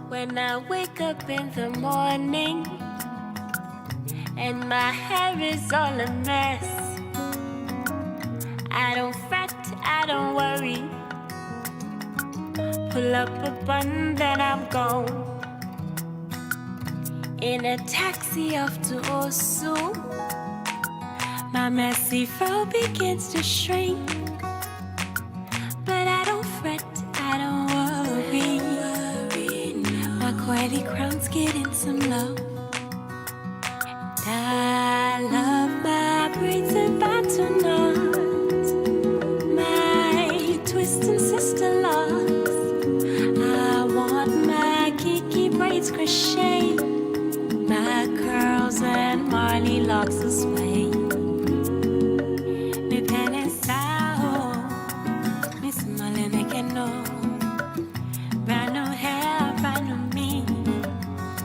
When I wake up in the morning and my hair is all a mess, I don't fret, I don't worry. Pull up a bun, then I'm gone. In a taxi off to Osu, my messy fro begins to shrink. But I don't fret, I don't worry. My coily crown's getting some love. And I love my braids and buttonnuts, my twist and sister locks. I want my Kiki braids crochet, my curls and Marley locks of sway. Me penny sao, me smiling again no. Brand new hair, brand new me.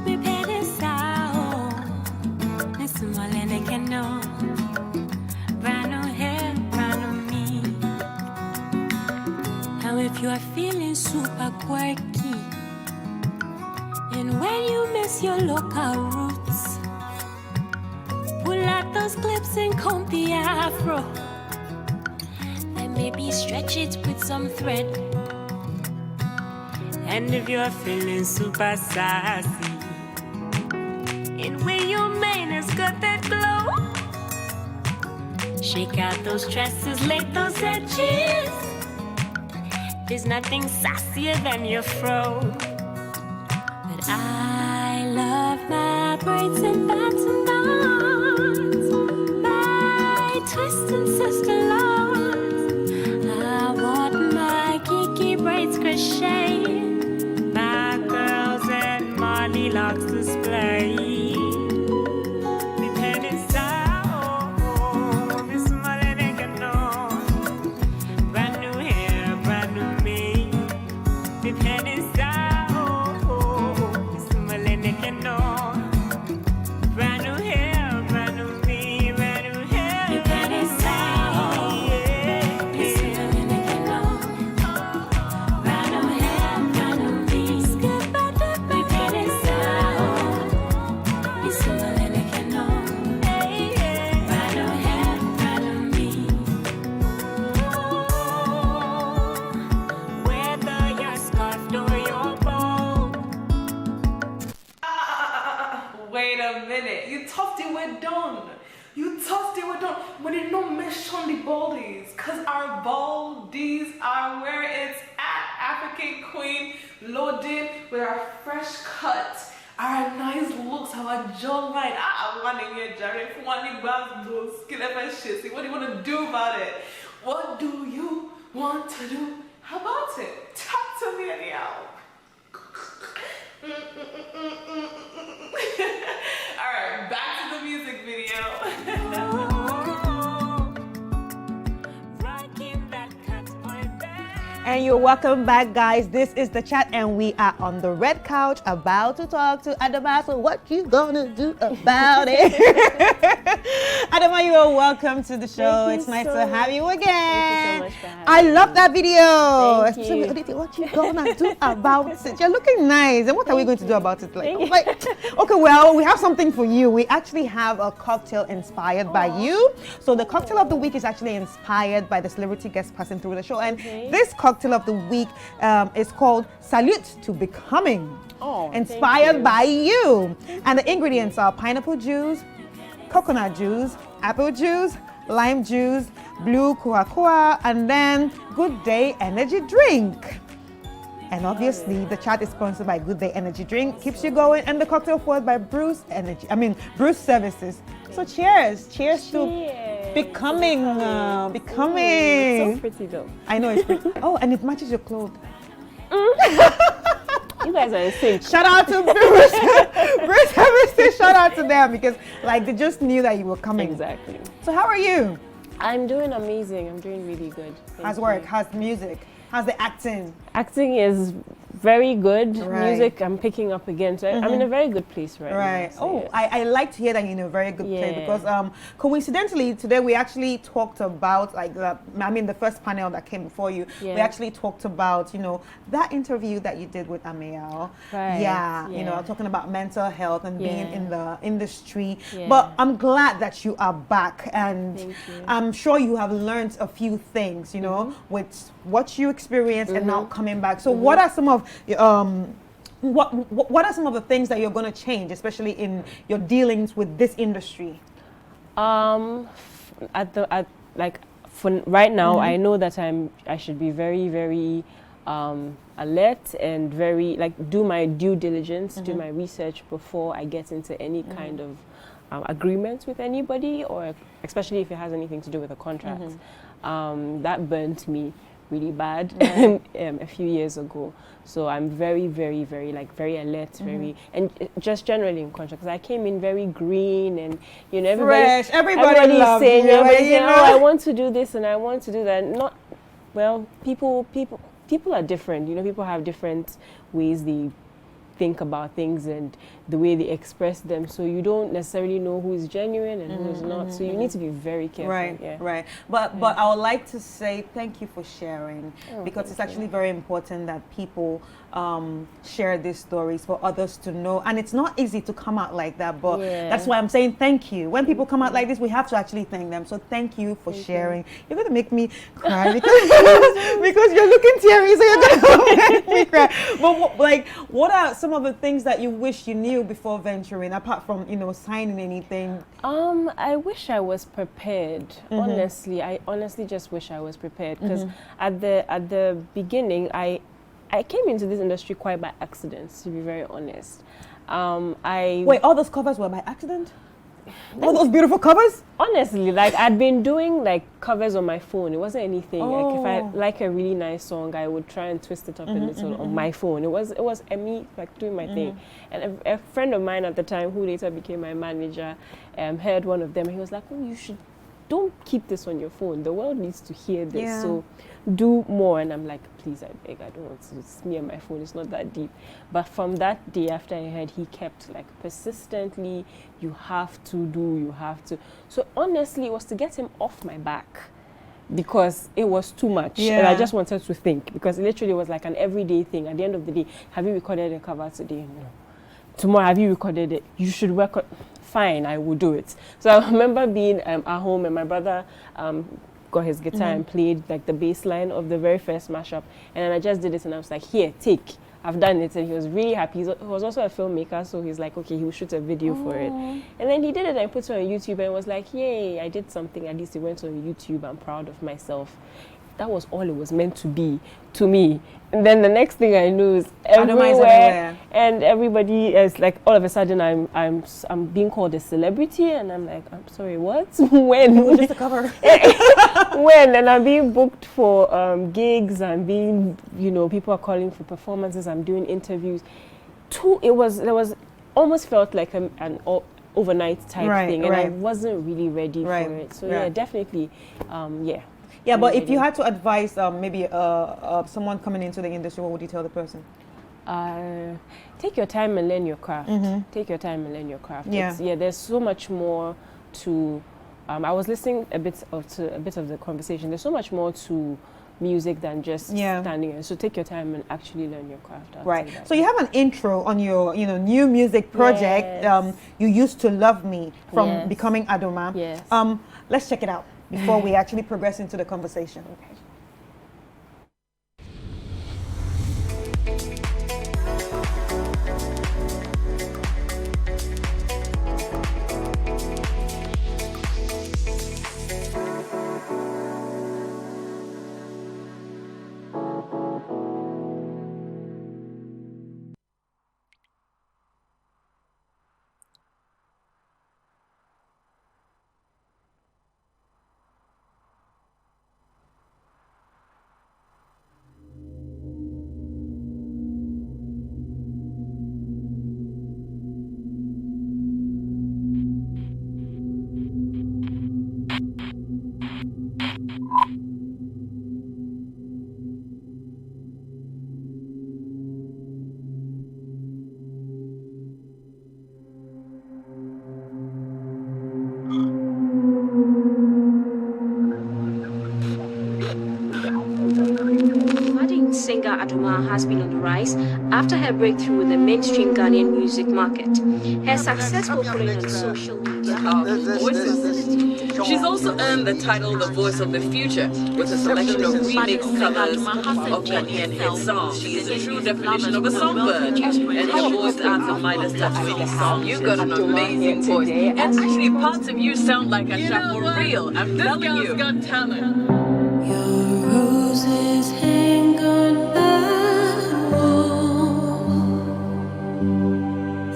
Me penny sao, me smiling again no. Brand new hair, brand new me. Now if you are feeling super quirky, and when you miss your local roots, pull out those clips and comb the afro. Then maybe stretch it with some thread. And if you're feeling super sassy, and when your mane has got that glow, shake out those tresses, lay those edges. There's nothing sassier than your fro. I love my braids and buttonnuts, my twist and sister locks. I want my Kiki braids crochet, my curls and Marley locks display. Me penny sao, me smiling again no. Brand new hair, brand new me. Me penny sao. Wait a minute, you toughed it with done. You toughed it with done. When it no mesh on the baldies, cause our baldies are where it's at. African queen loaded with our fresh cut, our nice looks, our jawline. I want to get Jared, what do you want to do about it? What do you want to do about it? Talk to me anyhow. Alright, back to the music video. And you're welcome back, guys. This is The Chat, and we are on the red couch about to talk to Adomaa. So what you gonna do about it? Adomaa, you are welcome to the show. It's nice to have you again. Thank you so much for having I love that video. Thank you. So what you gonna do about it? You're looking nice. And what are we going to do about it? Okay, well, we have something for you. We actually have a cocktail inspired by you. So the cocktail of the week is actually inspired by the celebrity guest passing through the show. And this cocktail of the week is called Salute to Becoming, inspired by you. And the ingredients are pineapple juice, coconut juice, apple juice, lime juice, blue Coca-Cola, and then Good Day Energy Drink. And obviously, the chat is sponsored by Good Day Energy Drink, keeps you going, and the cocktail forward by Bruce Services. So cheers to becoming. It's so pretty though. I know it's pretty. Oh, and it matches your clothes. You guys are insane. Shout out to Bruce. Bruce Services, shout out to them because like they just knew that you were coming. Exactly. So how are you? I'm doing amazing. I'm doing really good. How's work? How's music? How's the acting? Acting is very good. Right. Music I'm picking up again. So I'm in a very good place right Right. now. So Oh, yes. I like to hear that you're in a very good place Yeah. because coincidentally today we actually talked about like the first panel that came before you. We Yeah. actually talked about that interview that you did with Amiel. Right, Yeah. yeah. Talking about mental health and being Yeah. in the industry. Yeah. But I'm glad that you are back, and Thank you. I'm sure you have learned a few things. With what you experienced and now coming back. So what are some of what are some of the things that you're going to change, especially in your dealings with this industry? For right now, I know that I should be very, very alert and very do my due diligence, do my research before I get into any kind of agreement with anybody, or especially if it has anything to do with a contract. That burnt me really bad a few years ago. So I'm very, very, very very alert, very, and just generally in contract, because I came in very green and Fresh. Everybody loves saying, you, everybody's saying, you oh, know? I want to do this and I want to do that. Not well. People are different. People have different ways they think about things and the way they express them, so you don't necessarily know who is genuine and who is not, so you need to be very careful. Right. But I would like to say thank you for sharing, because it's actually very important that people share these stories for others to know, and it's not easy to come out like that, but that's why I'm saying thank you. When people come out like this, we have to actually thank them, so thank you for sharing. You're going to make me cry because you're looking teary, so you're going to make me cry. But what are some of the things that you wish you knew before venturing, apart from signing anything? I wish I was prepared. Honestly, I honestly just wish I was prepared, because at the beginning, I came into this industry quite by accident, to be very honest. Wait, all those covers were by accident? All those beautiful covers? Honestly, I'd been doing covers on my phone. It wasn't anything. Like if I like a really nice song, I would try and twist it up a little on my phone. It was me doing my thing. And a friend of mine at the time, who later became my manager, heard one of them. And he was like, "Oh, don't keep this on your phone. The world needs to hear this. Yeah. So do more." And I'm like, "Please, I beg, I don't want to. It's me and my phone. It's not that deep." But from that day after I heard, he kept persistently, you have to. So honestly, it was to get him off my back, because it was too much. And I just wanted to think, because it literally was like an everyday thing. At the end of the day, have you recorded a cover today? No. Tomorrow, have you recorded it? You should work on. Fine, I will do it. So I remember being at home, and my brother got his guitar and played the bass line of the very first mashup, and then I just did it, and I was like, "Here, take. I've done it." And he was really happy. He was also a filmmaker, so he's like, "Okay, he will shoot a video for it." And then he did it and put it on YouTube, and was like, "Yay, I did something. At least it went on YouTube. I'm proud of myself." That was all it was meant to be to me. And then the next thing I knew is everywhere, and everybody is all of a sudden I'm being called a celebrity, and I'm like, "I'm sorry, what?" When? It was just a cover. When? And I'm being booked for gigs. I'm being, people are calling for performances. I'm doing interviews. There was almost felt like an overnight type thing, and I wasn't really ready for it. So yeah, definitely, Yeah, but if you had to advise maybe someone coming into the industry, what would you tell the person? Take your time and learn your craft. Take your time and learn your craft. Yeah. There's so much more to. I was listening a bit of the conversation. There's so much more to music than just standing in. So take your time and actually learn your craft. Right. So you have an intro on your new music project. Yes. You used to love me from Becoming Adomaa. Yes. Let's check it out before we actually progress into the conversation. Okay. Adomaa has been on the rise after her breakthrough in the mainstream Ghanaian music market. Her successful following on social media. She's also earned the title The Voice of the Future with a selection of remix covers of Ghanaian hit songs. She is a true definition of a songbird, and her voice adds a Midas touch to each song. You've got an amazing voice, and actually parts of you sound like a for real. I'm telling you. Got talent. Your roses hang on that wall,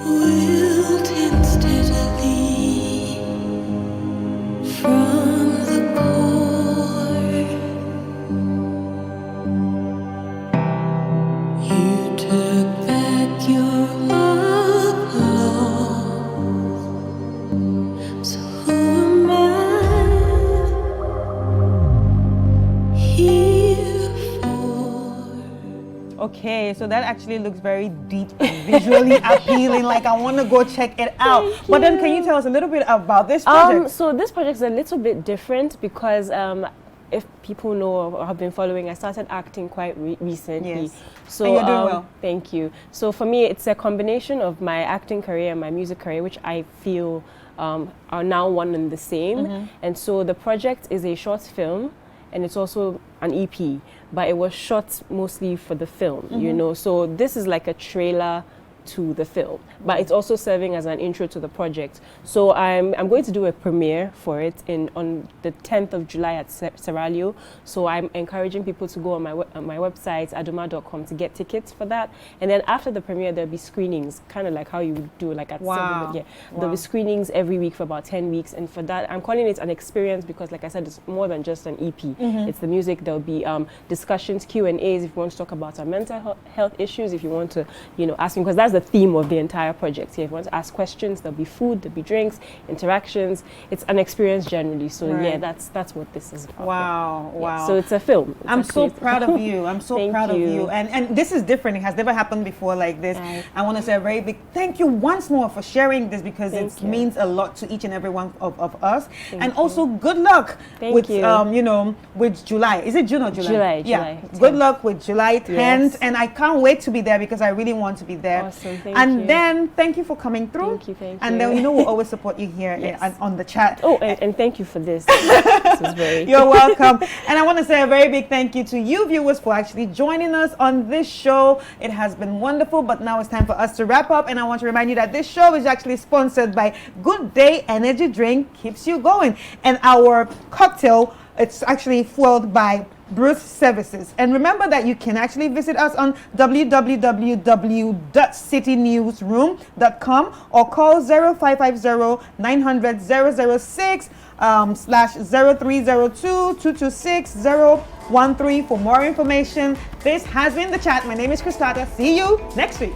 wilting steadily from the core. You took back your applause, so who am I? Okay, so that actually looks very deep and visually appealing. Like I want to go check it out. But then, can you tell us a little bit about this project? So this project is a little bit different because if people know or have been following, I started acting quite recently. Yes. So and you're doing well. Thank you. So for me, it's a combination of my acting career and my music career, which I feel are now one and the same. And so the project is a short film, and it's also an EP, but it was shot mostly for the film, you know. So this is like a trailer to the film, but it's also serving as an intro to the project. So I'm going to do a premiere for it on the 10th of July at Serralio. So I'm encouraging people to go on my website adomaa.com to get tickets for that. And then after the premiere, there'll be screenings, kind of like how you would do like at there'll be screenings every week for about 10 weeks. And for that, I'm calling it an experience because, like I said, it's more than just an EP. It's the music. There'll be discussions, Q&As if you want to talk about our mental health issues, if you want to, ask me, because that's the theme of the entire project here. If you want to ask questions, there'll be food, there'll be drinks, interactions. It's an experience generally. So yeah, that's what this is about. Wow. Yeah, so it's a film. I'm so proud of you. I'm so proud of you. And this is different. It has never happened before like this. Right. I want to say a very big thank you once more for sharing this because it means a lot to each and every one of us. And also good luck with with July. Is it June or July? July. Good luck with July 10th. Yes. And I can't wait to be there because I really want to be there. Awesome. Then thank you for coming through. Thank you. And then we'll always support you here on the chat. Oh, and thank you for this. This is very You're welcome. And I want to say a very big thank you to you viewers for actually joining us on this show. It has been wonderful, but now it's time for us to wrap up. And I want to remind you that this show is actually sponsored by Good Day Energy Drink, keeps you going. And our cocktail, it's actually fueled by Bruce Services. And remember that you can actually visit us on www.citynewsroom.com or call 0550-900-006 /0302-226-013 for more information. This has been The Chat. My name is Christata. See you next week.